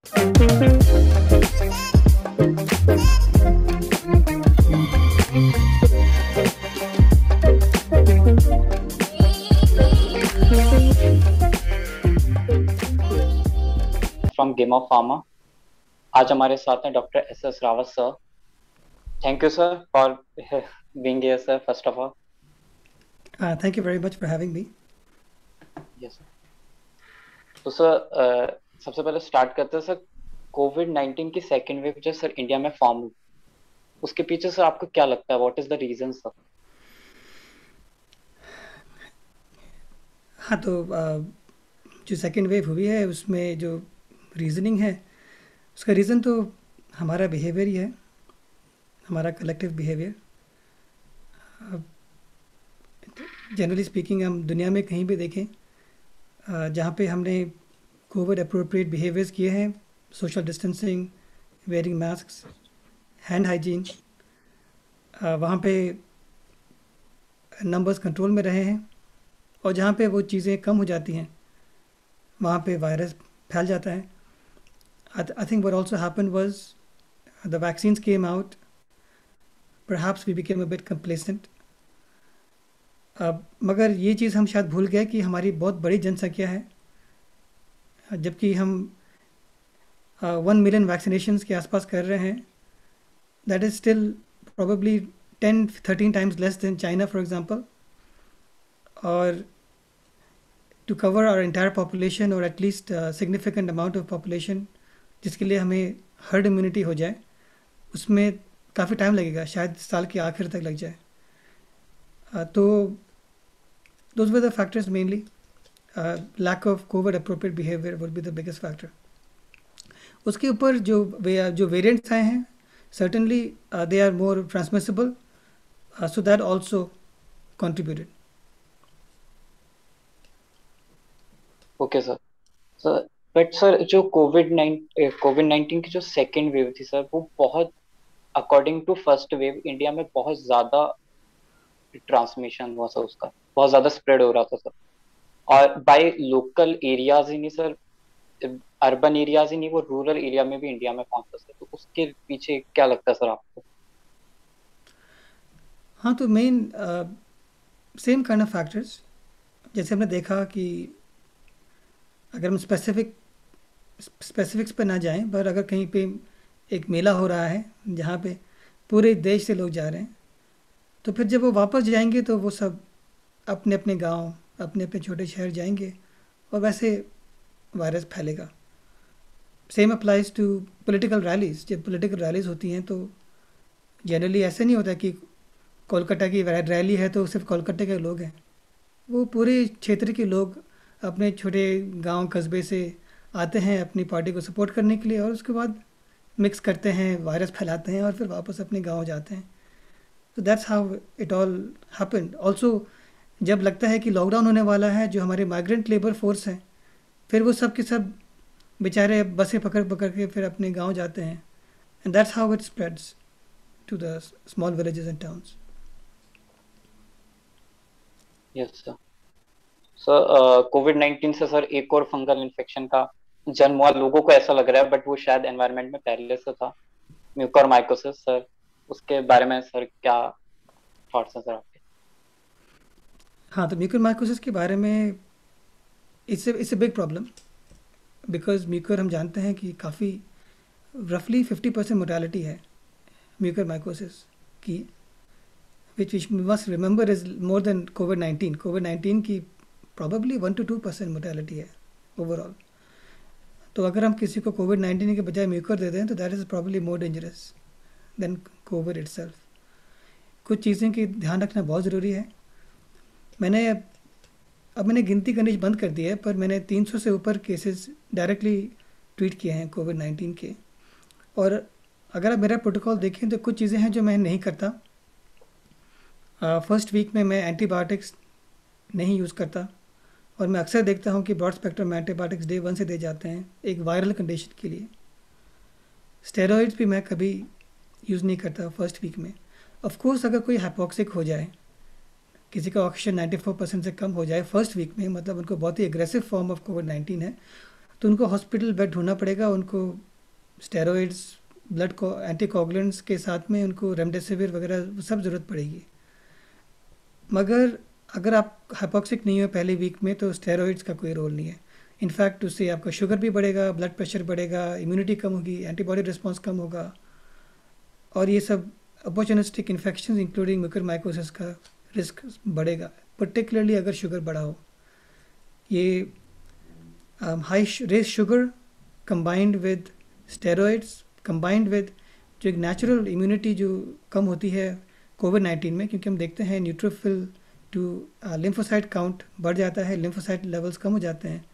From game of pharma. आज हमारे साथ हैं doctor S S Rawat sir. Thank you sir for being here sir first of all. Thank you very much for having me. Yes. तो sir सबसे पहले start करते हैं सर। कोविड-19 की सेकेंड वेव जो सर इंडिया में फॉर्म हुई, उसके पीछे सर आपको क्या लगता है, what is the reason sir? हाँ तो जो सेकेंड वेव हुई है उसमें जो रीज़निंग है उसका रीज़न तो हमारा बिहेवियर ही है, हमारा कलेक्टिव बिहेवियर। जनरली स्पीकिंग हम दुनिया में कहीं भी देखें जहाँ पे हमने कोविड अप्रोप्रिएट बिहेवियर्स किए हैं, social distancing, wearing mask, hand hygiene, वहाँ पे नंबर्स कंट्रोल में रहे हैं। और जहाँ पे वो चीज़ें कम हो जाती हैं वहाँ पे वायरस फैल जाता है। I think what also happened was the vaccines came out. Perhaps we became a bit complacent. मगर ये चीज़ हम शायद भूल गए कि हमारी बहुत बड़ी जनसंख्या है, जबकि हम 1 मिलियन वैक्सीनेशंस के आसपास कर रहे हैं। That is still probably 10-13 times less than China for example. और to cover our entire population or at least significant amount of population जिसके लिए हमें हर्ड इम्यूनिटी हो जाए, उसमें काफ़ी टाइम लगेगा, शायद साल के आखिर तक लग जाए। तो those were the factors mainly. Lack of COVID appropriate behavior would be the biggest factor. उसके ऊपर जो वेरिएंट्स आए हैं, certainly they are more transmissible, so that also contributed. Okay sir. Sir but sir जो कोविड-19 की जो सेकेंड वेव थी sir, वो बहुत according to first wave India में बहुत ज्यादा ट्रांसमिशन हुआ सर, उसका बहुत ज्यादा स्प्रेड हो रहा था सर। और बाय लोकल एरियाज ही नहीं सर, अर्बन एरियाज ही नहीं, वो रूरल एरिया में भी इंडिया में पहुंचा सर। तो उसके पीछे क्या लगता है सर आपको? हाँ तो main same kind of factors, जैसे हमने देखा कि अगर हम स्पेसिफिक्स पे ना जाएं, पर अगर कहीं पे एक मेला हो रहा है जहाँ पे पूरे देश से लोग जा रहे हैं, तो फिर जब वो वापस जाएंगे तो वो सब अपने अपने गांव, अपने अपने छोटे शहर जाएंगे और वैसे वायरस फैलेगा। Same applies to political rallies. जब पॉलिटिकल रैलीज होती हैं तो जनरली ऐसे नहीं होता कि कोलकाता की रैली है तो सिर्फ कोलकाता के लोग हैं, वो पूरे क्षेत्र के लोग अपने छोटे गांव कस्बे से आते हैं अपनी पार्टी को सपोर्ट करने के लिए, और उसके बाद मिक्स करते हैं, वायरस फैलाते हैं और फिर वापस अपने गांव जाते हैं। तो that's how it all happened. Also जब लगता है कि लॉकडाउन होने वाला है, जो हमारे माइग्रेंट लेबर फोर्स हैं, फिर वो सब के सब बेचारे बसें पकड़ पकड़ के फिर अपने गांव जाते हैं, and that's how it spreads to the small villages and towns. Yes sir. Sir कोविड-19 से सर एक और फंगल इन्फेक्शन का जन्म हुआ, लोगों को ऐसा लग रहा है, बट वो शायद एनवायरनमेंट में पहले से था, म्यूकोरमाइकोसिस सर। उसके बारे में सर क्या थॉट्स हैं सर आपके? हाँ तो म्यूकोरमाइकोसिस के बारे में it's a big problem, because Mucor हम जानते हैं कि काफ़ी रफली 50% मोर्टेलिटी है म्यूकोरमाइकोसिस की, which we must remember is more than COVID-19. COVID-19 की probably 1 to 2% मोर्टेलिटी है ओवरऑल। तो अगर हम किसी को COVID-19 के बजाय म्यूकर दे दें तो that is probably more dangerous than Covid itself. कुछ चीज़ें की ध्यान रखना बहुत ज़रूरी है। मैंने गिनती करनी बंद कर दी है, पर मैंने 300 से ऊपर केसेस डायरेक्टली ट्रीट किए हैं कोविड-19 के। और अगर आप मेरा प्रोटोकॉल देखें तो कुछ चीज़ें हैं जो मैं नहीं करता। फर्स्ट वीक में मैं एंटीबायोटिक्स नहीं यूज़ करता, और मैं अक्सर देखता हूँ कि ब्रॉड स्पेक्ट्रम एंटीबायोटिक्स डे 1 से दे जाते हैं एक वायरल कंडीशन के लिए। स्टेरॉइड्स भी मैं कभी यूज़ नहीं करता फर्स्ट वीक में। ऑफ कोर्स अगर कोई हाइपोक्सिक हो जाए, किसी का ऑक्सीजन 94% से कम हो जाए फर्स्ट वीक में, मतलब उनको बहुत ही एग्रेसिव फॉर्म ऑफ कोविड-19 है, तो उनको हॉस्पिटल बेड ढूँढना पड़ेगा, उनको स्टेरॉइड्स, ब्लड को एंटीकोगुलेंट्स के साथ में उनको रेमडेसिविर वगैरह सब ज़रूरत पड़ेगी। मगर अगर आप हाइपॉक्सिक नहीं हो पहले वीक में तो स्टेरॉइड्स का कोई रोल नहीं है। इनफैक्ट उससे आपका शुगर भी बढ़ेगा, ब्लड प्रेशर बढ़ेगा, इम्यूनिटी कम होगी, एंटीबॉडी रिस्पॉन्स कम होगा, और ये सब अपॉर्चुनिस्टिक इन्फेक्शन इंक्लूडिंग म्यूकरमाइकोसिस का रिस्क बढ़ेगा, पर्टिकुलरली अगर शुगर बढ़ा हो। ये high raised sugar combined with steroids combined with जो एक नेचुरल इम्यूनिटी जो कम होती है कोविड-19 में, क्योंकि हम देखते हैं न्यूट्रोफिल टू लिम्फोसाइट काउंट बढ़ जाता है, लिम्फोसाइट लेवल्स कम हो जाते हैं।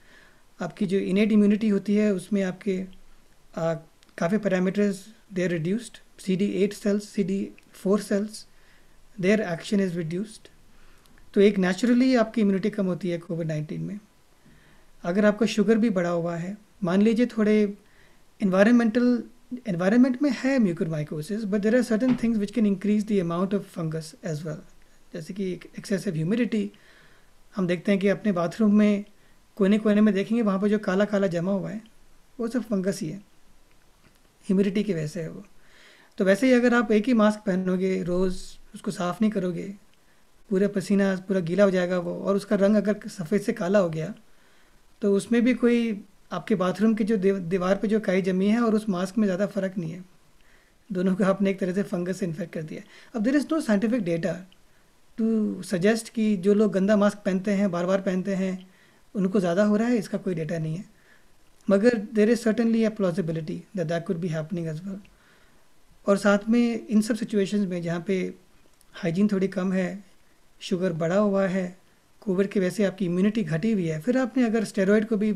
आपकी जो इनेट इम्यूनिटी होती है उसमें आपके काफ़ी parameters they are reduced, CD8 cells, CD4 cells, their action is reduced. तो एक नेचुरली आपकी इम्यूनिटी कम होती है कोविड-19 में। अगर आपका शुगर भी बढ़ा हुआ है, मान लीजिए थोड़े एनवायरनमेंट में है mucormycosis, but there are certain things which can increase the amount of fungus as well, जैसे कि एक्सेसिव ह्यूमिडिटी। हम देखते हैं कि अपने बाथरूम में कोने कोने में देखेंगे वहाँ पर जो काला काला जमा हुआ है वो सब फंगस ही है, ह्यूमिडिटी की वजह से है वो। तो वैसे ही अगर आप एक ही मास्क पहनोगे, रोज़ उसको साफ़ नहीं करोगे, पूरा पसीना पूरा गीला हो जाएगा वो, और उसका रंग अगर सफ़ेद से काला हो गया तो उसमें भी कोई आपके बाथरूम की जो दीवार पे जो काई जमी है और उस मास्क में ज़्यादा फ़र्क नहीं है, दोनों को आपने एक तरह से फंगस से इन्फेक्ट कर दिया। अब there is no scientific data to suggest कि जो लोग गंदा मास्क पहनते हैं, बार बार पहनते हैं, उनको ज़्यादा हो रहा है, इसका कोई डेटा नहीं है। मगर there is certainly a plausibility that that could be happening as well. और साथ में इन सब सिचुएशंस में जहाँ पे हाइजीन थोड़ी कम है, शुगर बढ़ा हुआ है, कोविड की वजह से आपकी इम्यूनिटी घटी हुई है, फिर आपने अगर स्टेरॉइड को भी,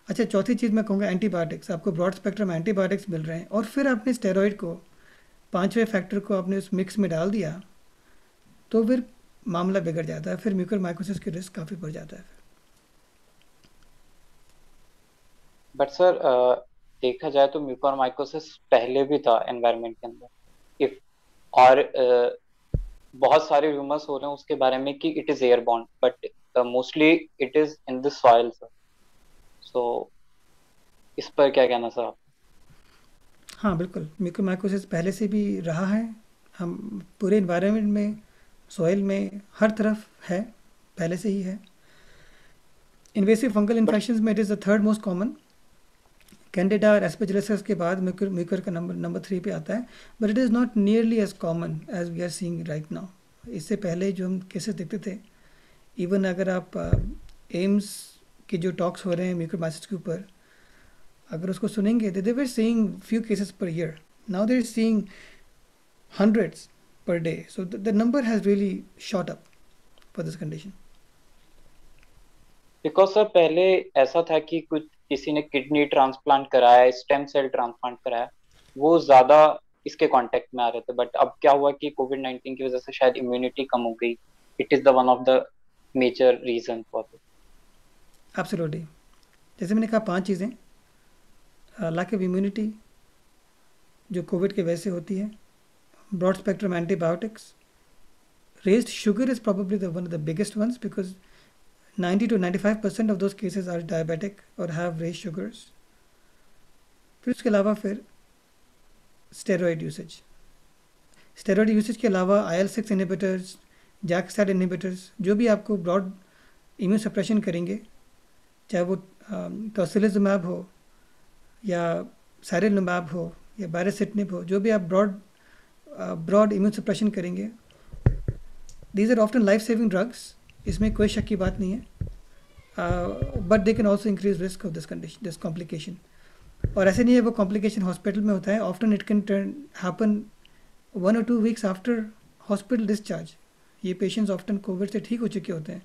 अच्छा चौथी चीज़ मैं कहूँगा एंटीबायोटिक्स, आपको ब्रॉड स्पेक्ट्रम एंटीबायोटिक्स मिल रहे हैं और फिर आपने स्टेरॉइड को, पांचवें फैक्टर को आपने उस मिक्स में डाल दिया, तो फिर मामला बिगड़ जाता है, फिर म्यूकरमाइकोसिस की रिस्क काफ़ी बढ़ जाता है। बट सर देखा जाए तो म्यूकोरमाइकोसिस पहले भी था एनवायरनमेंट के अंदर, इफ और बहुत सारे रूमर्स हो रहे हैं उसके बारे में कि it is airborne, but mostly it is in the soil sir. So इस पर क्या कहना सर आप? हाँ बिल्कुल, म्यूकोरमाइकोसिस पहले से भी रहा है, हम पूरे इन्वायरमेंट में, सॉइल में, हर तरफ है, पहले से ही है। इन्वेसिव फंगल बट इन्फेक्शंस में it is the third most common, Candida और एस्पेजिलस के बाद म्यूकर म्यूकर का नंबर 3 पे आता है, but it is not nearly as common as we are seeing right now. इससे पहले जो हम केसेस देखते थे, इवन अगर आप एम्स के जो टॉक्स हो रहे हैं म्यूकोरमाइसिस के ऊपर, अगर उसको सुनेंगे तो they were seeing few cases per year, now they are seeing hundreds per day, so the number has really shot up for this condition. Because sir पहले ऐसा था कि कुछ किसी ने किडनी ट्रांसप्लांट कराया, स्टेम सेल ट्रांसप्लांट कराया, वो ज्यादा इसके कांटेक्ट में आ रहे थे। बट अब क्या हुआ कि कोविड-19 की वजह से शायद इम्यूनिटी कम हो गई। It is the one of the major reason for this. Absolutely, जैसे मैंने कहा 5 चीज़ें, लैक ऑफ इम्यूनिटी जो कोविड के वजह से होती है, broad spectrum antibiotics, raised sugar is probably the one of the biggest ones because 90 to 95% of those cases are diabetic or have raised sugars. फिर उसके अलावा फिर स्टेरॉयड यूसेज, स्टेरॉयड यूसेज के अलावा IL-6 इनहिबिटर्स, जैक-स्टैट इनहिबिटर्स, जो भी आपको broad immune suppression करेंगे, चाहे वो टोसिलिजुमैब हो या साइरिलुमैब हो या बैरिसिटिनिब हो, जो भी आप ब्रॉड इम्यून सप्रेशन करेंगे, these are often life saving drugs, इसमें कोई शक की बात नहीं है, but they can also increase risk of this condition, this complication. और ऐसे नहीं है वो कॉम्प्लिकेशन हॉस्पिटल में होता है, often it can happen 1 or 2 weeks after hospital discharge. ये पेशेंट्स ऑफ्टन कोविड से ठीक हो चुके होते हैं,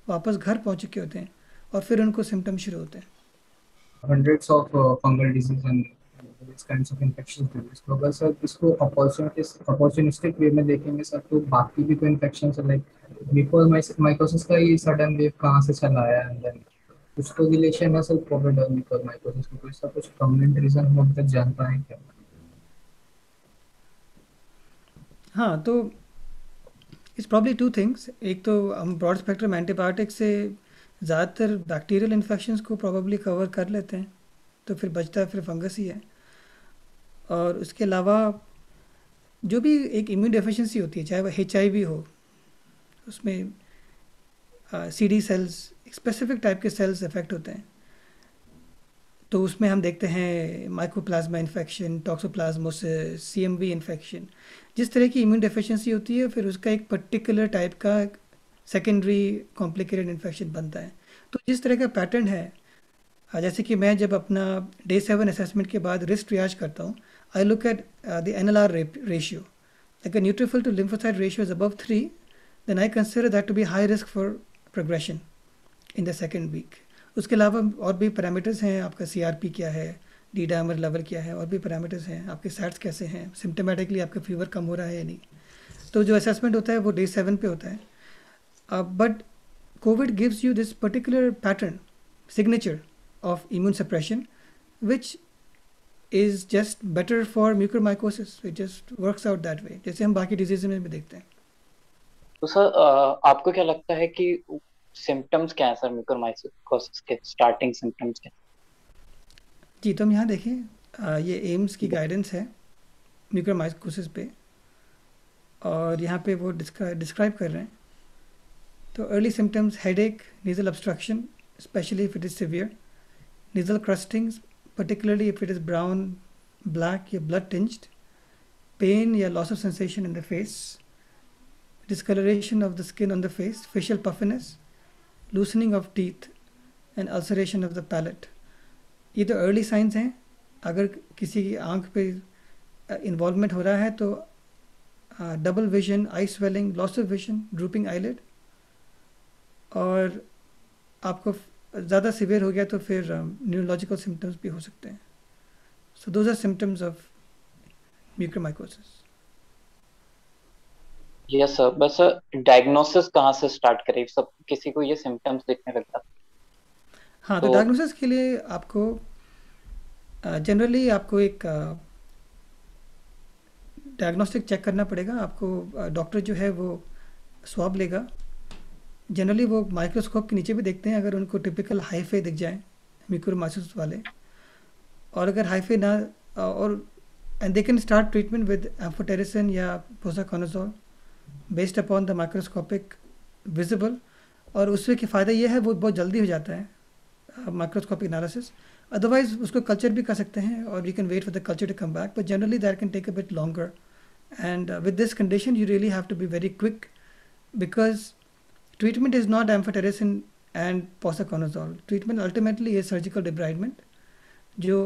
वापस घर पहुंच चुके होते हैं, और फिर उनको सिम्टम शुरू होते हैं। hundreds of fungal disease and these kinds of infections disease, तो अगर सर इसको opportunistic वे में देखेंगे सर, तो बाकी भी तो इन्फेक्शन है, लाइक म्यूकोरमाइकोसिस का ये सडन वेव कहाँ से चला आया, एंड देन कुछ तो रिलेशन है सर कोविड और म्यूकोरमाइकोसिस में, कोई सा कुछ परमानेंट रीजन हम अभी तक जान पाए क्या? हाँ, तो इट्स प्रॉब्ली 2 थिंग्स, एक तो हम ब्रॉड स्पेक्ट्रम एंटीबायोटिक से ज़्यादातर बैक्टीरियल इन्फेक्शंस को प्रॉबली कवर कर लेते हैं, तो फिर बचता है फिर फंगस ही है। और उसके अलावा जो भी एक इम्यून डेफिशिएंसी होती है, चाहे वह HIV हो, उसमें CD सेल्स, स्पेसिफिक टाइप के सेल्स इफेक्ट होते हैं, तो उसमें हम देखते हैं mycoplasma infection, toxoplasmosis, CMV infection. जिस तरह की इम्यून डेफिशिएंसी होती है, फिर उसका एक पर्टिकुलर टाइप का सेकेंडरी कॉम्प्लिकेटेड इन्फेक्शन बनता है। तो जिस तरह का पैटर्न है, जैसे कि मैं जब अपना Day 7 असेसमेंट के बाद रिस्क ट्रियाज करता हूँ, I look at the NLR ratio. Like a neutrophil to lymphocyte ratio is above 3, then I consider that to be high risk for progression in the second week. उसके अलावा और भी parameters हैं, आपका CRP क्या है, डी डायमर लेवल क्या है, और भी पैरामीटर्स हैं, आपके सैट्स कैसे हैं, सिम्टोमेटिकली आपका फीवर कम हो रहा है या नहीं। तो जो असेसमेंट होता है वो Day 7 पे होता है। But Covid gives you this particular pattern, signature of immune suppression, which is just better for mucormycosis. It just works out that way, जैसे हम बाकी डिजीज में भी देखते हैं। तो सर आपको क्या लगता है कि सिम्टम्स क्या है सर म्यूकोरमाइकोसिस के, स्टार्टिंग सिम्टम्स क्या? जी, तो हम यहाँ देखें, ये एम्स की गाइडेंस है म्यूकोरमाइकोसिस पे, और यहाँ पे वो डिस्क्राइब कर रहे हैं। तो early symptoms: headache, nasal obstruction especially if it is severe, nasal crustings particularly if it is brown, black या blood tinged, pain या loss of sensation in the face, discoloration of the skin on the face, facial puffiness, loosening of teeth and ulceration of the palate. ये तो early signs हैं। अगर किसी की आँख पे involvement हो रहा है तो double vision, eye swelling, loss of vision, drooping eyelid, और आपको ज़्यादा सिवियर हो गया तो फिर न्यूरोलॉजिकल सिम्टम्स भी हो सकते हैं। So those are symptoms of mucormycosis. Yes sir, बस डायग्नोसिस कहाँ से स्टार्ट करें, सब किसी को ये सिम्टम्स दिखने लगता है? हाँ, तो डायग्नोसिस के लिए आपको जनरली आपको एक डायग्नोस्टिक चेक करना पड़ेगा। आपको डॉक्टर जो है वो स्वाब लेगा, जनरली वो माइक्रोस्कोप के नीचे भी देखते हैं अगर उनको टिपिकल हाइफे दिख जाए म्यूकोरमाइकोसिस वाले, और अगर हाइफे ना, और and they can start treatment with amphotericin या posaconazole based upon the microscopic visible, और उससे की फ़ायदा ये है वो बहुत जल्दी हो जाता है माइक्रोस्कोपिक एनालिसिस। अदरवाइज उसको कल्चर भी कर सकते हैं और you can wait for the culture to come back, but generally that can take a bit longer, and with this condition you really have to be very quick, because treatment is not amphotericin and posaconazole. Treatment ultimately is surgical debridement. जो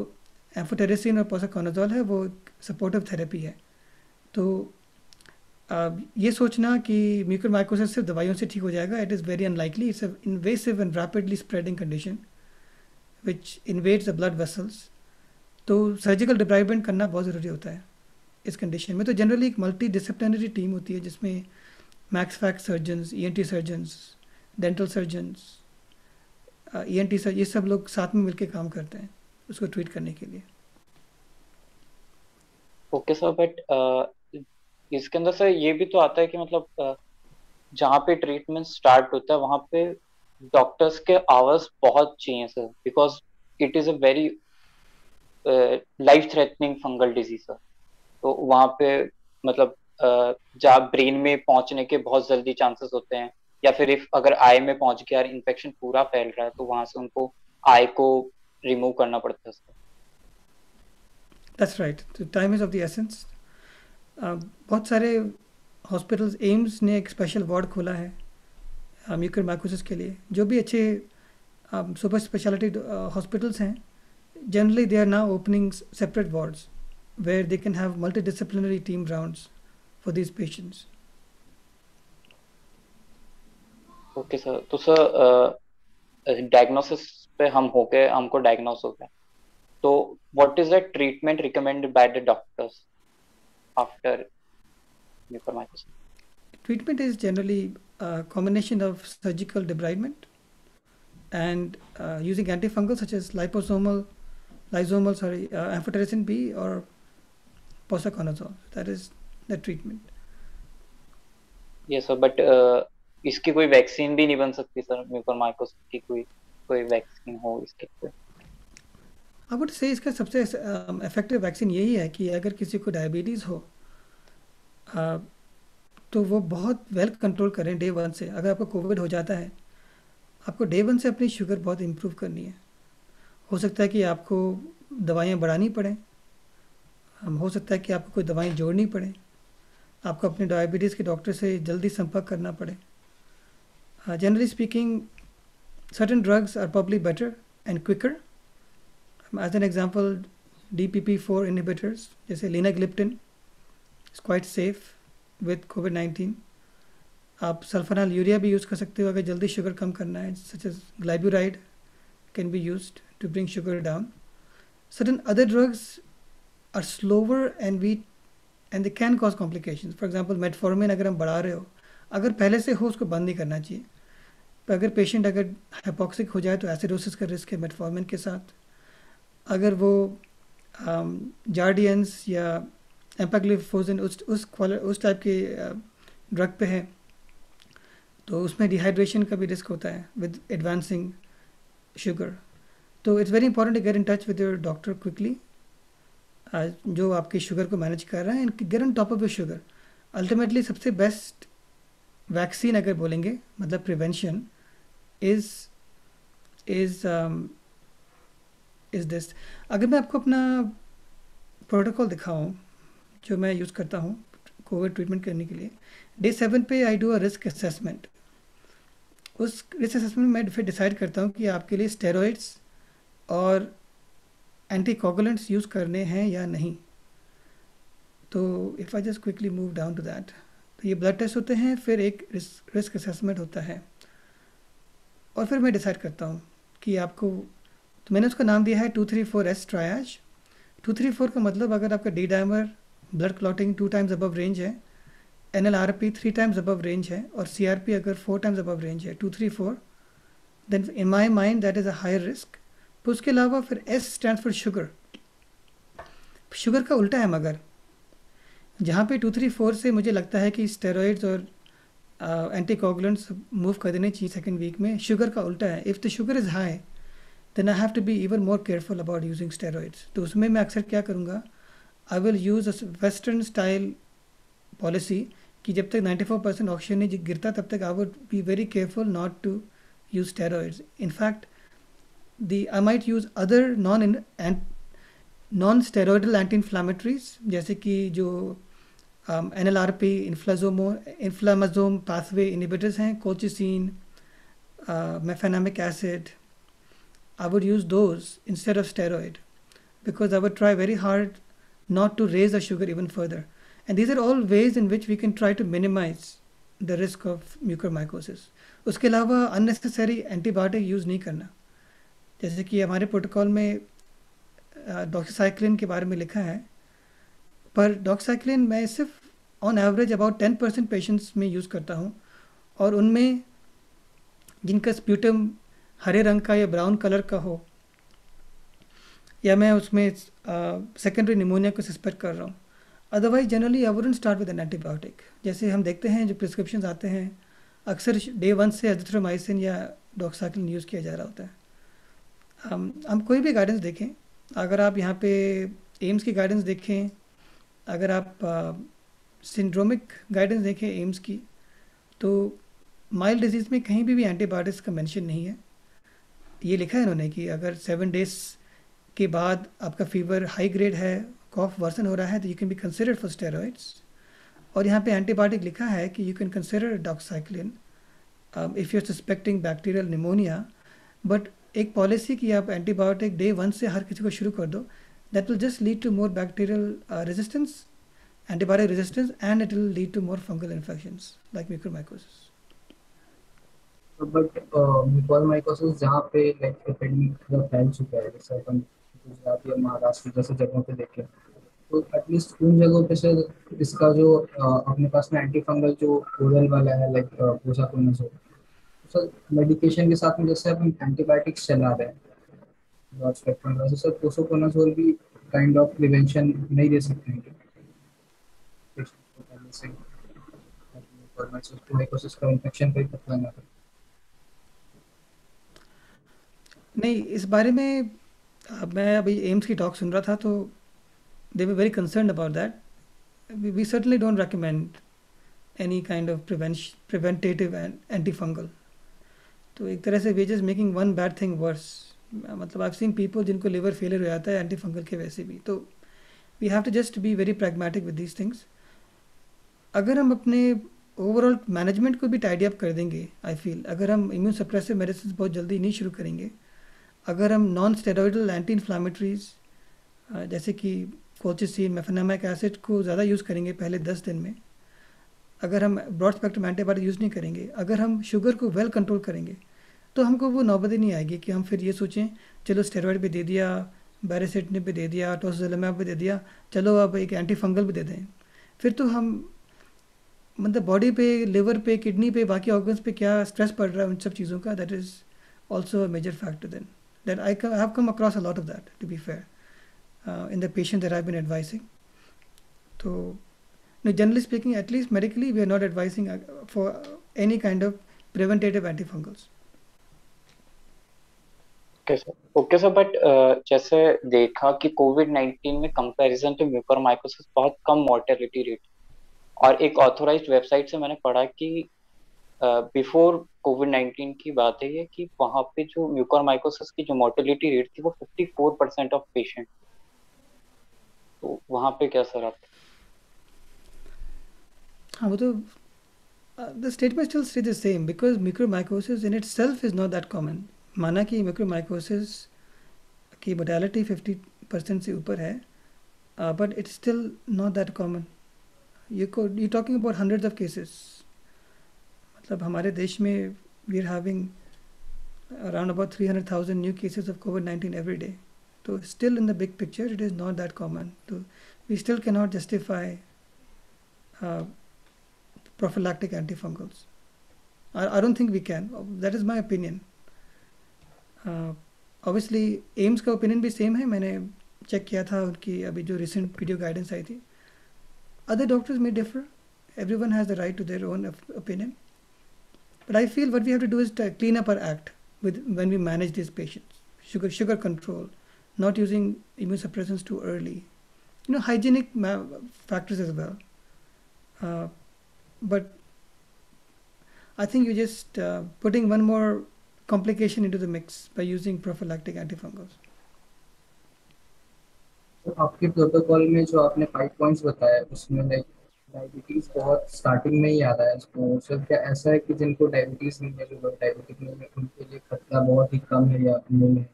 amphotericin और posaconazole है वो supportive therapy है। तो ये सोचना कि mucormycosis सिर्फ दवाइयों से ठीक हो जाएगा, it is very unlikely. It's invasive and rapidly spreading condition which invades the blood vessels. तो सर्जिकल डिब्राइडमेंट करना बहुत ज़रूरी होता है इस कंडीशन में। तो जनरली एक मल्टी डिसिप्लिनरी टीम होती है जिसमें max fax surgeons, ENT surgeons, dental surgeons, ENT surgeon, ये सब लोग साथ में मिलकर काम करते हैं उसको ट्रीट करने के लिए। ओके सर, बट इसके अंदर सर ये भी तो आता है कि मतलब जहाँ पे ट्रीटमेंट स्टार्ट होता है वहाँ पे डॉक्टर्स के आवर्स बहुत चाहिए sir, because it is a very life threatening fungal disease sir. तो वहाँ पे मतलब जहाँ ब्रेन में पहुंचने के बहुत जल्दी चांसेस होते हैं, या फिर इफ अगर आई में पहुंच गया, इन्फेक्शन पूरा फैल रहा है, तो वहां से उनको आई को रिमूव करना पड़ता है सर। दैट्स राइट, तो time is of the essence. बहुत सारे हॉस्पिटल्स, एम्स ने एक स्पेशल वार्ड खोला है म्यूकोरमाइकोसिस के लिए। जो भी अच्छे सुपर स्पेशलिटी हॉस्पिटल्स हैं, generally they are now opening separate wards where they can have multidisciplinary team rounds for these patients. Okay sir, तो सर डायग्नोसिस पे हम हो गए, हमको डायग्नोस हो गया, तो what is the treatment recommended by the doctors after mucormycosis? Treatment is generally a combination of surgical debridement and using antifungals such as amphotericin B or posaconazole. That is the treatment. Yes sir, but इसकी कोई vaccine भी नहीं बन सकती sir, mucormycosis की कोई कोई vaccine हो इसके ऊपर? आई वुड से इसका सबसे इफेक्टिव वैक्सीन यही है कि अगर किसी को डायबिटीज़ हो, अ, तो वो बहुत वेल कंट्रोल करें डे वन से। अगर आपको कोविड हो जाता है, आपको डे वन से अपनी शुगर बहुत इम्प्रूव करनी है। हो सकता है कि आपको दवाइयाँ बढ़ानी पड़ें, हो सकता है कि आपको कोई दवाएं जोड़नी पड़े, आपको अपने डायबिटीज़ के डॉक्टर से जल्दी संपर्क करना पड़े। Generally speaking, certain drugs are probably better and quicker. As an example, DPP4 inhibitors जैसे linagliptin is quite safe with COVID-19. आप सल्फोनाल यूरिया भी यूज़ कर सकते हो अगर जल्दी शुगर कम करना है, such as glyburide can be used to bring sugar down. Certain other drugs are slower and they can cause complications. For example, metformin अगर हम बढ़ा रहे हो, अगर पहले से हो उसको बंद नहीं करना चाहिए। पर अगर पेशेंट अगर हाइपोक्सिक हो जाए तो एसिडोसिस का रिस्क है मेटफॉर्मिन के साथ। अगर वो जार्डियंस या एम्पाग्लिफोजिन उस टाइप के ड्रग पे है, तो उसमें डिहाइड्रेशन का भी रिस्क होता है विद एडवांसिंग शुगर। तो it's very important to get in touch with your doctor quickly, जो आपकी शुगर को मैनेज कर रहा है, and get on top of your sugar. Ultimately सबसे बेस्ट वैक्सीन अगर बोलेंगे, मतलब prevention is is is this. अगर मैं आपको अपना प्रोटोकॉल दिखाऊं जो मैं यूज़ करता हूँ कोविड ट्रीटमेंट करने के लिए, डे 7 पे I do a risk assessment. उस रिस्क असेसमेंट में फिर डिसाइड करता हूँ कि आपके लिए स्टेरॉइड्स और एंटीकोगुलेंट्स यूज़ करने हैं या नहीं। तो if I just quickly move down to that, तो ये ब्लड टेस्ट होते हैं, फिर एक रिस्क असेसमेंट होता है, और फिर मैं डिसाइड करता हूँ कि आपको, तो मैंने उसका नाम दिया है 234S ट्रायाज। 234 का मतलब अगर आपका D dimer blood clotting 2 times above range है, NLRP 3 टाइम्स अबव रेंज है, और CRP अगर 4 टाइम्स अबव रेंज है, 234, then in my mind that is a higher risk. तो उसके अलावा फिर S stand for sugar. Sugar का उल्टा है, मगर जहाँ पे 234 से मुझे लगता है कि स्टेरॉइड्स और एंटीकोगुलेंट्स मूव कर देने चाहिए सेकेंड वीक में, शुगर का उल्टा है। If the sugar is high then I have to be even more careful about using steroids. तो उसमें मैं अक्सर क्या करूँगा, I will use a western style policy कि जब तक 94% ऑक्सीजन नहीं गिरता तब तक I would be very careful not to use steroids. In fact I might use other non steroidal anti inflammatories, जैसे कि जो NLRP इन्फ्लामाजोम पाथवे इनिबिटर्स हैं, colchicine, mefenamic acid. I would use those instead of steroid because I would try very hard not to raise the sugar even further. And these are all ways in which we can try to minimize the risk of mucormycosis. उसके अलावा unnecessary antibiotic use नहीं करना। जैसे कि हमारे protocol में doxycycline के बारे में लिखा है, पर डॉक्सीसाइक्लिन मैं सिर्फ ऑन एवरेज अबाउट 10% पेशेंट्स में यूज़ करता हूँ, और उनमें जिनका स्प्यूटम हरे रंग का या ब्राउन कलर का हो, या मैं उसमें सेकेंडरी निमोनिया को सस्पेक्ट कर रहा हूँ। Otherwise generally I wouldn't start with an antibiotic. जैसे हम देखते हैं जो प्रिस्क्रिप्शन आते हैं, अक्सर डे 1 से एजिथ्रोमाइसिन या डॉक्साइक्लिन यूज़ किया जा रहा होता है। हम कोई भी गाइडेंस देखें, अगर आप यहाँ पे एम्स की गाइडेंस देखें, अगर आप सिंड्रोमिक गाइडेंस देखें एम्स की, तो माइल्ड डिजीज़ में कहीं भी एंटीबायोटिक्स का मेंशन नहीं है। ये लिखा है इन्होंने कि अगर 7 डेज के बाद आपका फीवर हाई ग्रेड है, कॉफ वर्सन हो रहा है, तो you can be considered for steroids. और यहाँ पे एंटीबायोटिक लिखा है कि you can consider doxycycline if you are suspecting bacterial pneumonia. But एक पॉलिसी कि आप एंटीबायोटिक डे 1 से हर किसी को शुरू कर दो, that will just lead to more bacterial resistance, antibiotic resistance, and it will lead to more fungal infections like mucormycosis. But mucormycosis जहाँ पे लाइक एपिडेमिक फैल चुका है, जैसे अपन गुजरात या महाराष्ट्र जैसे जगहों पे देखें, तो एटलीस्ट उन जगहों पे से इसका जो अपने पास में एंटी फंगल जो ओरल वाला है लाइक पोसाकोनाजोल, सर मेडिकेशन के साथ में जैसे अपन एंटीबायोटिक्स चला रहे हैं ब्रॉड स्पेक्ट्रम, वैसे सर पोसाकोनाजोल भी काइंड ऑफ प्रिवेंशन नहीं दे सकते हैं patient को पहले से और माइकोसिस का इन्फेक्शन कोई खतरा ना करे। नहीं, इस बारे में मैं अभी एम्स की टॉक सुन रहा था, तो they were very concern about that. We certainly don't recommend any kind of preventative and antifungal. तो एक तरह से we just making one bad thing worse. मतलब आई सीन पीपल जिनको लिवर फेलियर हो जाता है एंटी फंगल के वैसे भी। तो we have to just be very pragmatic with these things. अगर हम अपने ओवरऑल मैनेजमेंट को भी टाइडी अप कर देंगे, आई फील अगर हम इम्यून सप्रेसिव मेडिसिन बहुत जल्दी नहीं शुरू करेंगे, अगर हम नॉन स्टेरॉइडल एंटी इन्फ्लामेटरीज जैसे कि कोल्चिसिन मेफेनामिक एसिड को ज़्यादा यूज़ करेंगे पहले 10 दिन में, अगर हम ब्रॉड स्पेक्ट्रम एंटीबायोटिक यूज़ नहीं करेंगे, अगर हम शुगर को वेल कंट्रोल करेंगे, तो हमको वो नौबत ही नहीं आएगी कि हम फिर ये सोचें चलो स्टेरॉइड भी दे दिया, बैरिसेटिनिब भी दे दिया, टोसिलिजुमेब भी दे दिया, चलो अब एक एंटी फंगल भी दे दें। फिर तो हम मतलब बॉडी पे, लिवर पे, किडनी पे, बाकी ऑर्गन्स पे क्या स्ट्रेस पड़ रहा है उन सब चीज़ों का, that is also a major factor then that I have come across a lot of that to be fair in the patient that I been advising. तो no, generally speaking, at least medically, we are not advising for any kind of preventative antifungals. Okay sir but जैसे देखा कि कोविड-19 में comparison to mucormycosis बहुत कम mortality rate, और एक authorised website से मैंने पढ़ा कि बिफोर कोविड-19 की बात है ये, कि वहाँ पे जो म्यूकोरमाइकोसिस की जो मोर्टेलिटी रेट थी वो 54% ऑफ पेशेंट। तो वहाँ पे क्या सर आप? हाँ, वो तो the statement still stays the same because mucormycosis in itself is not that common. माना कि mucormycosis की mortality 50% से ऊपर है, but it's still not that common. You're talking about hundreds of cases. मतलब हमारे देश में we are having around about 300,000 new cases of COVID-19 every day. So still in the big picture, it is not that common. So we still cannot justify prophylactic antifungals. I don't think we can. That is my opinion. Obviously AIIMS का opinion भी same है, मैंने check किया था उनकी अभी जो recent video guidance आई थी। Other doctors may differ, everyone has the right to their own opinion, but I feel what we have to do is to clean up our act with when we manage these patients. Sugar control, not using immunosuppressants too early, hygienic factors as well. But I think you're just putting one more complication into the mix by using prophylactic antifungals. तो आपके protocol में जो आपने 5 points बताया उसमें like diabetes बहुत starting में ही आ रहा है, तो सर क्या ऐसा है कि जिनको डायबिटीज नहीं है, जो डायबिटिक नहीं है, उनके लिए खतरा बहुत ही कम है या उनमें है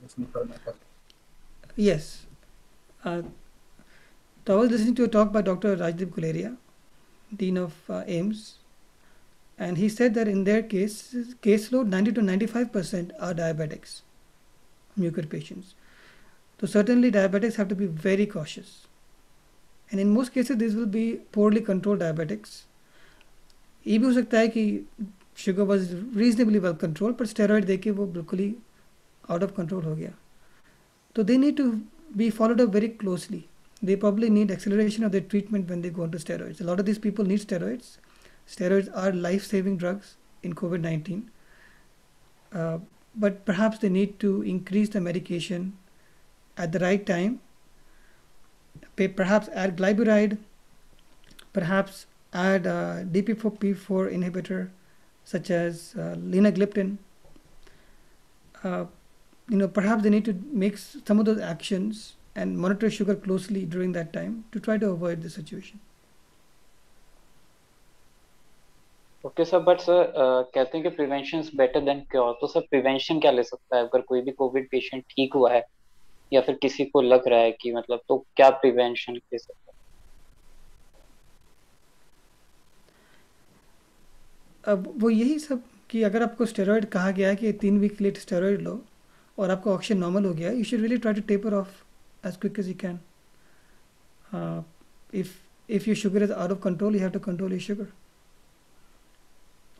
उसमें करना पड़ता? Yes. So I was listening to a talk by Dr. Rajdeep Guleria, Dean of AIMS, and he said that in their caseload 90 to 95% are diabetics, mucor patients. So certainly diabetics have to be very cautious, and in most cases these will be poorly controlled diabetics. ये भी हो सकता है कि sugar was reasonably well controlled, but steroid देके वो बिल्कुल ही out of control हो गया. So they need to be followed up very closely. They probably need acceleration of their treatment when they go into steroids. A lot of these people need steroids. Steroids are life-saving drugs in COVID-19. But perhaps they need to increase the medication at the right time. Perhaps add glyburide, perhaps add DP4P4 inhibitor such as linagliptin. Perhaps they need to make some of those actions and monitor sugar closely during that time to try to avoid the situation. Okay sir but sir कहते हैं कि prevention is better than cure, तो sir prevention क्या ले सकता है अगर कोई भी कोविड पेशेंट ठीक हुआ है या फिर किसी को लग रहा है कि मतलब, तो क्या प्रिवेंशन ले सकता है? अब वो यही सब कि अगर आपको स्टेरॉइड कहा गया है कि 3 वीक के लिए स्टेरॉइड लो और आपका ऑक्सीजन नॉर्मल हो गया, you should really try to taper off as quick as you can. If your sugar is out of control, you have to control your sugar.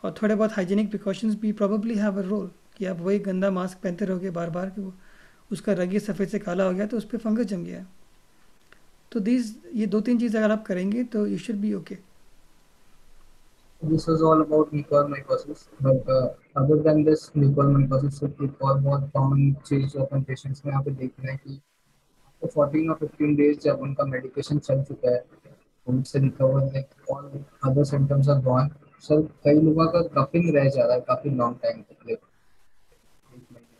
और थोड़े बहुत हाइजीनिक प्रिकॉशंस भी probably have a role, कि आप वही गंदा mask पहनते रहोगे बार बार कि वो उसका रंग ही सफ़ेद से काला हो गया तो उस पर फंगस जम गया। तो ये 2-3 चीज़ अगर आप करेंगे तो you should be okay. This was all about mucormycosis, but other than this mucormycosis, एक और बहुत कॉमन चीज जो अपन पेशेंट्स में यहाँ पे देख रहे हैं कि तो 14 और 15 डेज जब उनका मेडिकेशन चल चुका है, उनसे recover like all other symptoms are gone, sir कई लोगों का कफिंग रह जा रहा है काफी लॉन्ग टाइम तक, लाइक एक महीने,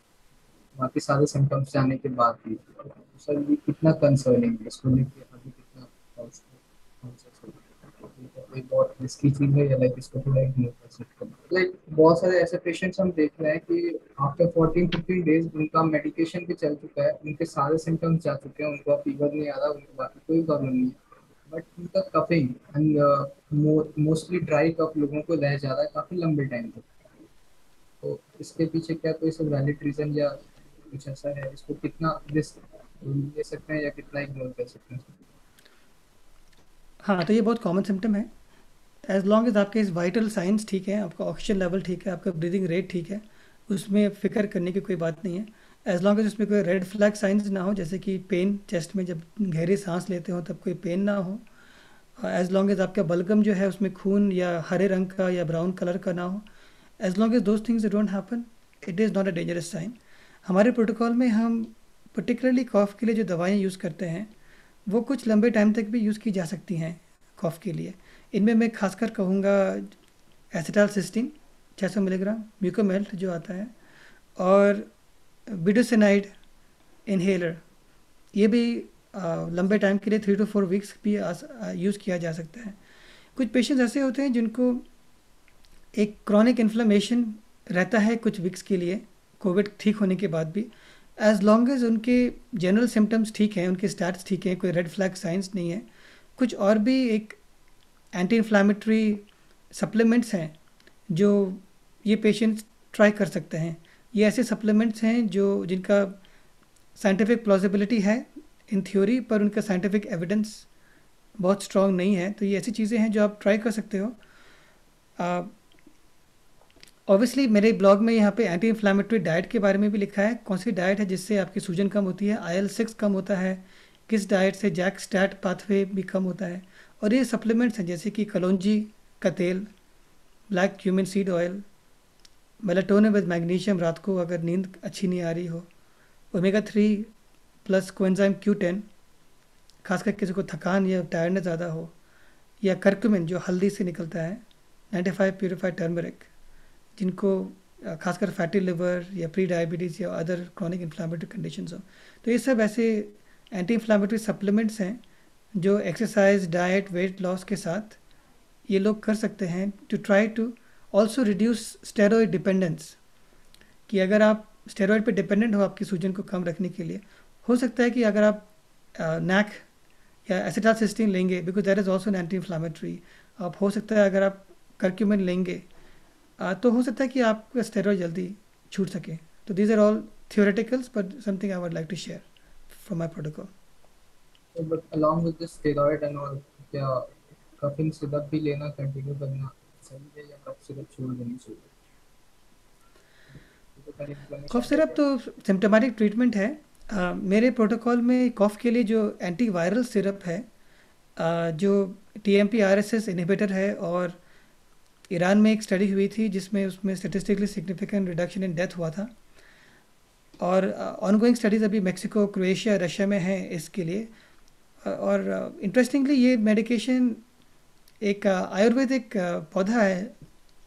बाकी सारे सिम्टम्स जाने के बाद भी। सर ये कितना कंसर्निंग है, इसको लेके अभी कितना ये बहुत रिस्की चीज है, या लाइक इसको थोड़ा इग्नोर कर सकते हैं? लाइक बहुत सारे ऐसे पेशेंट्स हम देख रहे हैं कि आफ्टर 14-15 डेज उनका मेडिकेशन भी चल चुका है, उनके सारे सिम्टम्स जा चुके हैं, उनको फीवर नहीं आ रहा, उनको बाकी कोई प्रॉब्लम नहीं है, बट उनका coughing and mostly dry cough लोगों को रह जा रहा है काफी लंबे टाइम तक। तो इसके पीछे क्या कोई सब वैलिड रीजन या कुछ ऐसा है, इसको कितना रिस्क ले सकते हैं या कितना इग्नोर कर सकते हैं? हाँ, तो ये बहुत कॉमन सिम्टम है। एज लॉन्ग एज आपके इस वाइटल साइंस ठीक है, आपका ऑक्सीजन लेवल ठीक है, आपका ब्रीदिंग रेट ठीक है, उसमें फ़िक्र करने की कोई बात नहीं है। एज लॉन्ग एज उसमें कोई रेड फ्लैग साइंस ना हो, जैसे कि पेन, चेस्ट में जब गहरी सांस लेते हो तब कोई पेन ना हो, एज लॉन्ग एज आपका बलगम जो है उसमें खून या हरे रंग का या ब्राउन कलर का ना हो, as long as those things don't happen, it is not a dangerous sign. हमारे प्रोटोकॉल में हम पर्टिकुलरली कॉफ़ के लिए जो दवाएं यूज़ करते हैं वो कुछ लंबे टाइम तक भी यूज़ की जा सकती हैं कॉफ़ के लिए। इनमें मैं खासकर कहूँगा एसिटालसिस्टीन 600 मिलीग्राम, म्यूकोमेल्ट जो आता है, और बिडोसिनाइड इन्हेलर, ये भी लंबे टाइम के लिए 3 to 4 वीक्स भी यूज़ किया जा सकता है। कुछ पेशेंट्स ऐसे होते हैं जिनको एक क्रॉनिक इन्फ्लेमेशन रहता है कुछ वीक्स के लिए कोविड ठीक होने के बाद भी, एज लॉन्ग एज उनके जनरल सिम्टम्स ठीक हैं, उनके स्टैट्स ठीक हैं, कोई रेड फ्लैग साइंस नहीं है। कुछ और भी एक एंटी इन्फ्लामेटरी सप्लीमेंट्स हैं जो ये पेशेंट्स ट्राई कर सकते हैं। ये ऐसे सप्लीमेंट्स हैं जो जिनका साइंटिफिक प्लॉजिबिलिटी है इन थ्योरी, पर उनका साइंटिफिक एविडेंस बहुत स्ट्रॉन्ग नहीं है, तो ये ऐसी चीज़ें हैं जो आप ट्राई कर सकते हो। ऑब्वियसली मेरे ब्लॉग में यहाँ पे एंटी इन्फ्लामेटरी डाइट के बारे में भी लिखा है, कौन सी डाइट है जिससे आपकी सूजन कम होती है, IL-6 कम होता है, किस डाइट से जैक स्टैट पाथवे भी कम होता है। और ये सप्लीमेंट्स हैं जैसे कि कलौंजी का तेल, black cumin seed oil, melatonin with magnesium रात को अगर नींद अच्छी नहीं आ रही हो, ओमेगा 3 प्लस कोएंजाइम Q10 खासकर किसी को थकान या टायर्डनेस ज़्यादा हो, या करक्यूमिन जो हल्दी से निकलता है, 95 प्योरीफाइड टर्मरिक जिनको खासकर फैटी लिवर या प्री डायबिटीज़ या अदर क्रॉनिक इन्फ्लामेटरी कंडीशंस हो। तो ये सब ऐसे एंटी इन्फ्लामेटरी सप्लीमेंट्स हैं जो एक्सरसाइज, डाइट, वेट लॉस के साथ ये लोग कर सकते हैं to try to also reduce steroid dependence. कि अगर आप स्टेरॉयड पे डिपेंडेंट हो आपकी सूजन को कम रखने के लिए, हो सकता है कि अगर आप नैक या एसिटालसिस्टीन लेंगे, because that is also an anti inflammatory, आप हो सकता है अगर आप करक्यूमिन लेंगे तो हो सकता है कि आपका स्टेरॉयड जल्दी छूट सके। तो these are all theoreticals but something I would like to share from my protocol. But along with this steroid and all, क्या कफिंग सिरप भी लेना कंटिन्यू करना सही है, या कफ सिरप छोड़ देनी चाहिए? तो कहीं कॉफ इन्फ्लेमेशन सिरप रहता तो सिम्टोमेटिक ट्रीटमेंट है। मेरे प्रोटोकॉल में कॉफ़ के लिए जो एंटी वायरल सिरप है, जो TMP-RSS इनहिबिटर है, और ईरान में एक स्टडी हुई थी जिसमें उसमें statistically significant reduction in death हुआ था, और ऑनगोइंग स्टडीज़ अभी मेक्सिको, क्रोएशिया, रशिया में हैं इसके लिए। और इंटरेस्टिंगली ये मेडिकेशन एक आयुर्वेदिक पौधा है,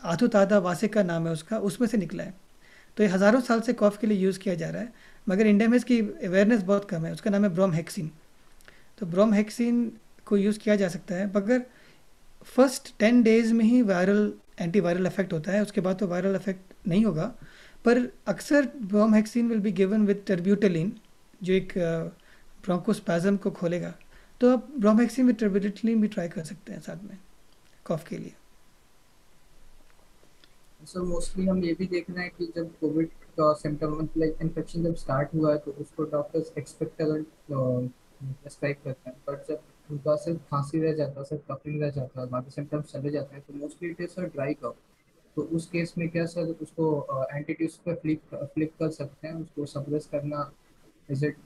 आथुतादा वासिका नाम है उसका, उसमें से निकला है। तो ये हज़ारों साल से कॉफ़ के लिए यूज़ किया जा रहा है, मगर इंडिया में इसकी अवेयरनेस बहुत कम है। उसका नाम है ब्रोमहेक्सिन। तो ब्रोमहेक्सिन को यूज़ किया जा सकता है, मगर फर्स्ट 10 डेज़ में ही वायरल एंटी वायरल इफेक्ट होता है, उसके बाद तो वायरल इफेक्ट नहीं होगा। पर अक्सर bromhexine will be given with terbutaline, जो एक ब्रोंकोस्पैज्म को खोलेगा। तो आप ब्रोमहेक्सिन विद टर्ब्यूटेलिन भी ट्राई कर सकते हैं साथ में कॉफ़ के लिए। सो मोस्टली हम ये भी देख रहे हैं कि जब कोविड का सिम्टम लाइक इन्फेक्शन जब स्टार्ट हुआ है तो उसको डॉक्टर्स एक्सपेक्टेबल प्रेस्क्राइब करते हैं, बट जब उनका सिर्फ खांसी रह जाता है, सिर्फ कफिंग रह जाता है, बाकी सिम्टम्स चले जाते हैं, तो mostly it is sir dry cough. तो उस केस में क्या सर उसको एंटीट्यूड्स पे फ्लिप कर सकते हैं, उसको सप्रेस करना, is it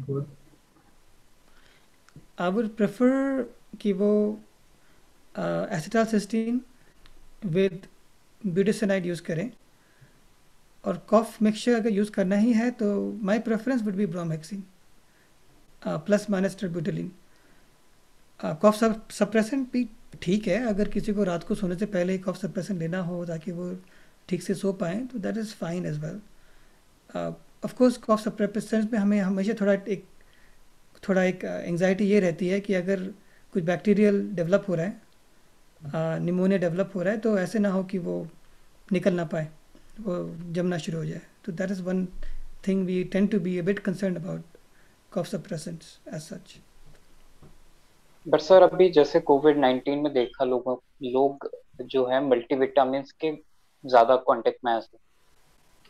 good? I would prefer कि वो एसिटालसिस्टीन विद ब्यूटिसनाइड यूज़ करें। और कॉफ मिक्सचर अगर यूज़ करना ही है तो my preference would be bromhexine plus minus terbutaline. Cough suppressant भी ठीक है, अगर किसी को रात को सोने से पहले ही कॉफ सप्रेसेंट लेना हो ताकि वो ठीक से सो पाएँ तो that is fine as well. Of course cough suppressants में हमें हमेशा थोड़ा एक एंजाइटी ये रहती है कि अगर कुछ बैक्टीरियल डेवलप हो रहा है, निमोनिया डेवलप हो रहा है, तो ऐसे ना हो कि वो निकल ना पाए, वो जमना शुरू हो जाए। तो that is one thing we tend to be a bit concern about cough suppressants as such. But sir अभी जैसे कोविड 19 में देखा लोग जो है मल्टीविटामिन के ज्यादा कांटेक्ट में आए सर,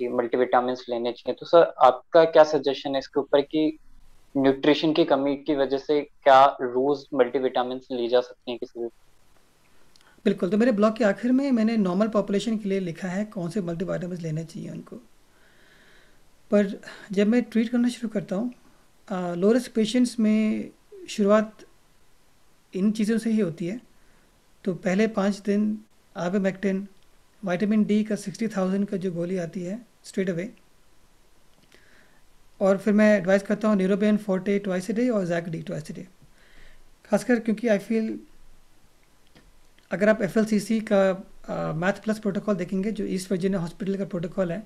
कि मल्टीविटामिन लेने चाहिए। तो सर आपका क्या सजेशन है इसके ऊपर कि न्यूट्रिशन की कमी की वजह से क्या रोज मल्टीविटामिन ली जा सकती हैं किसी भी? बिल्कुल, तो मेरे ब्लॉग के आखिर में मैंने नॉर्मल पॉपुलेशन के लिए लिखा है कौन से मल्टीविटामिन लेने चाहिए उनको। पर जब मैं ट्रीट करना शुरू करता हूँ लो रिस्क पेशेंट्स में, शुरुआत इन चीज़ों से ही होती है। तो पहले 5 दिन आइवरमेक्टिन, विटामिन डी का 60,000 का जो गोली आती है स्ट्रेट अवे, और फिर मैं एडवाइस करता हूँ Neurobion forte twice a day और जैक डी ट्वाइस ए डे। खासकर क्योंकि आई फील अगर आप FLCC का मैथ प्लस प्रोटोकॉल देखेंगे जो ईस्ट वर्जीनिया हॉस्पिटल का प्रोटोकॉल है,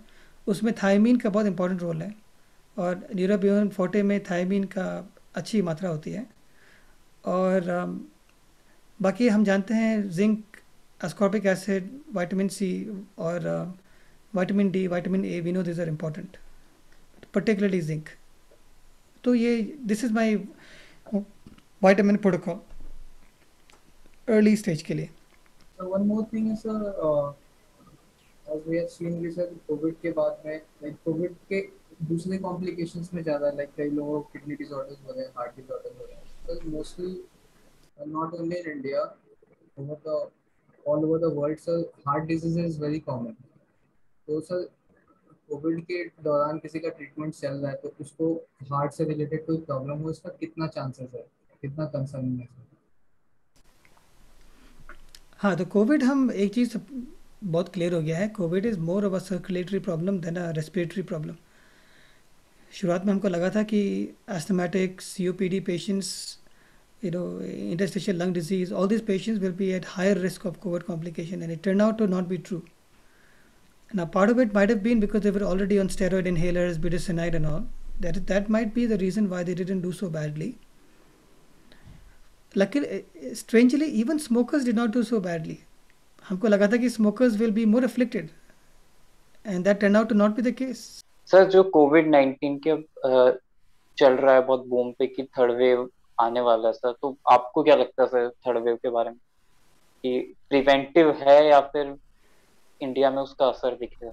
उसमें थायमीन का बहुत इंपॉर्टेंट रोल है, और न्यूरोबियन फोर्टे में थायमीन का अच्छी मात्रा होती है। और बाकी हम जानते हैं zinc, ascorbic acid, vitamin C और vitamin D, vitamin A, we know this are important, particularly zinc. तो ये this is my vitamin protocol early stage के लिए। So one more thing is as we have seen कि sir Covid के बाद में like Covid के दूसरे कॉम्प्लिकेशंस में ज़्यादा लाइक कई लोगों को किडनी डिसऑर्डर्स हो रहे हैं, हार्ट डिसऑर्डर्स हो रहे हैं, sir mostly not only in India, over the all over the world sir heart disease is very common. तो सर कोविड के दौरान किसी का ट्रीटमेंट चल रहा है तो उसको हार्ट से रिलेटेड कोई प्रॉब्लम हो, इसका कितना चांसेस है, कितना कंसर्न है सर? हाँ, तो कोविड, हम एक चीज़ बहुत क्लियर हो गया है, Covid is more of a circulatory problem than a respiratory problem. शुरुआत में हमको लगा था कि asthmatic, COPD patients, interstitial lung disease, all these patients will be at higher risk of COVID complication, and it turned out to not be true. Now, part of it might have been because they were already on steroid inhalers, budesonide and all. That might be the reason why they didn't do so badly. Luckily, strangely, even smokers did not do so badly. हमको लगा था कि smokers will be more afflicted, and that turned out to not be the case. Sir जो Covid 19 के चल रहा है बहुत बूम पे कि थर्ड वेव आने वाला है सर, तो आपको क्या लगता है सर थर्ड वेव के बारे में, कि प्रिवेंटिव है या फिर इंडिया में उसका असर दिखेगा?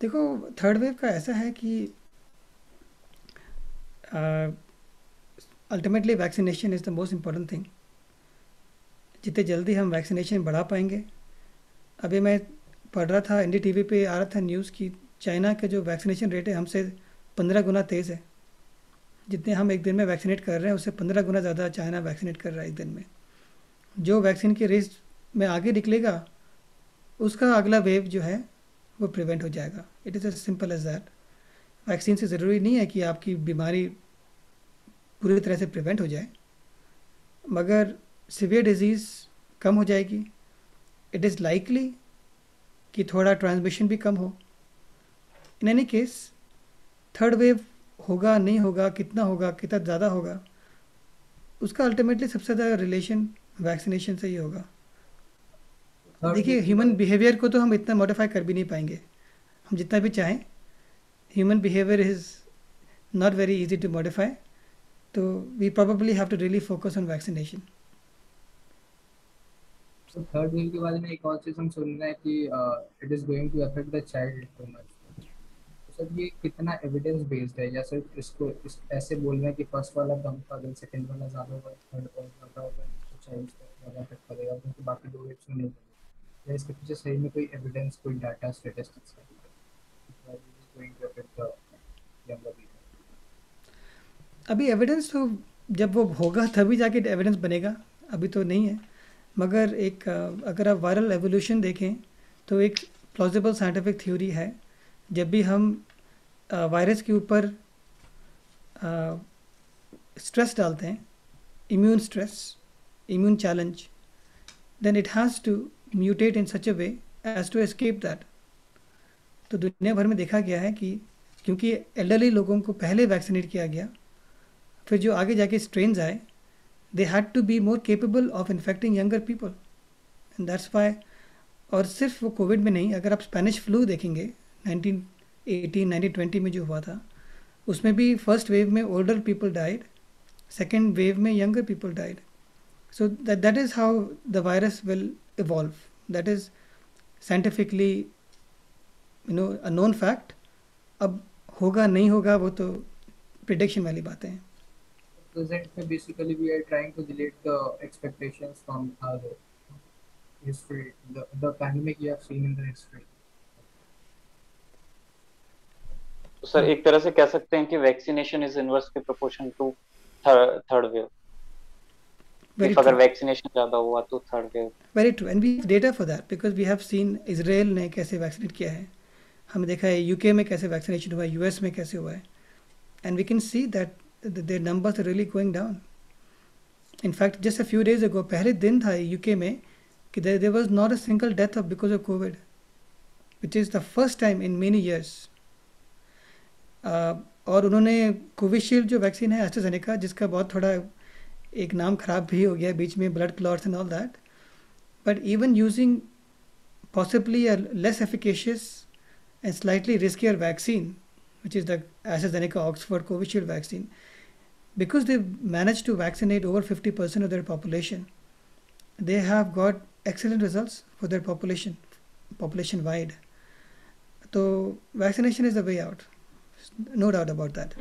देखो, थर्ड वेव का ऐसा है कि ultimately vaccination is the most important thing. जितने जल्दी हम वैक्सीनेशन बढ़ा पाएंगे, अभी मैं पढ़ रहा था, NDTV पे आ रहा था न्यूज़ की चाइना का जो वैक्सीनेशन रेट है हमसे 15 गुना तेज़ है। जितने हम एक दिन में वैक्सीनेट कर रहे हैं उससे 15 गुना ज़्यादा चाइना वैक्सीनेट कर रहा है एक दिन में। जो वैक्सीन की रेस में आगे निकलेगा उसका अगला वेव जो है वो प्रिवेंट हो जाएगा। It is as simple as that. Vaccine से ज़रूरी नहीं है कि आपकी बीमारी पूरी तरह से प्रिवेंट हो जाए, मगर सीवियर डिजीज़ कम हो जाएगी। इट इज़ लाइकली कि थोड़ा ट्रांसमिशन भी कम हो। In any case, third wave होगा नहीं होगा, कितना ज़्यादा होगा, उसका अल्टीमेटली सबसे ज़्यादा रिलेशन वैक्सीनेशन से ही होगा। देखिए, ह्यूमन बिहेवियर को तो हम इतना मॉडिफाई कर भी नहीं पाएंगे, हम जितना भी चाहें। Human behaviour is not very easy to modify, तो we probably have to really focus on vaccination. तो थर्ड वेव के बारे में एक और चीज़ हम सुन रहे हैं कि it is going to affect the child too much. तो सर ये कितना एविडेंस बेस्ड है, या सिर्फ ऐसे बोल रहे हैं कि फर्स्ट वाला कम था, देन सेकंड वाला ज़्यादा होगा, थर्ड वाला ज़्यादा होगा, तो चाइल्ड को ज़्यादा अफेक्ट करेगा, क्योंकि बाकी दो वेव्स में नहीं करेगा, या इसके पीछे सही में कोई एविडेंस, कोई डाटा, स्टेटिस्टिक्स है going to affect the younger people? अभी एविडेंस तो जब वो होगा तभी जाके एविडेंस बनेगा, अभी तो नहीं है। मगर अगर आप वायरल एवोल्यूशन देखें तो एक प्लॉजिबल साइंटिफिक थ्योरी है, जब भी हम वायरस के ऊपर स्ट्रेस डालते हैं, immune stress, immune challenge, then it has to mutate in such a way as to escape that. तो दुनिया भर में देखा गया है कि क्योंकि एल्डरली लोगों को पहले वैक्सीनेट किया गया, फिर जो आगे जाके स्ट्रेन्स आए, they had to be more capable of infecting younger people, and that's why. और सिर्फ वो कोविड में नहीं, अगर आप स्पेनिश फ्लू देखेंगे 1918 1920 में जो हुआ था, उसमें भी फर्स्ट वेव में older people died, second wave में younger people died. So that is how the virus will evolve. That is scientifically, a known fact. अब होगा नहीं होगा वो तो prediction वाली बातें हैं. Present में basically we are trying to delete the expectations from our history, the pandemic you have seen in the history. तो सर एक तरह से कह सकते हैं कि vaccination is inversely proportion to third wave. Very अगर true. वैक्सीनेशन ज्यादा हुआ तो third wave. Very true. And we have data for that because we have seen Israel ने कैसे वैक्सीनेट किया है, हमने देखा है यूके में कैसे वैक्सीनेशन हुआ है, यूएस में कैसे हुआ है, and we can see that their numbers are really going down. In fact, just a few days ago, पहले दिन था यूके में कि there was not a single death because of COVID, which is the first time in many years. और उन्होंने Covishield जो vaccine है AstraZeneca, जिसका बहुत थोड़ा एक नाम खराब भी हो गया बीच में, blood clots and all that, but even using possibly a less efficacious and slightly riskier vaccine which is the AstraZeneca Oxford Covishield vaccine, because they managed to vaccinate over 50% of their population, they have got excellent results for their population wide. So vaccination is the way out, no doubt about that.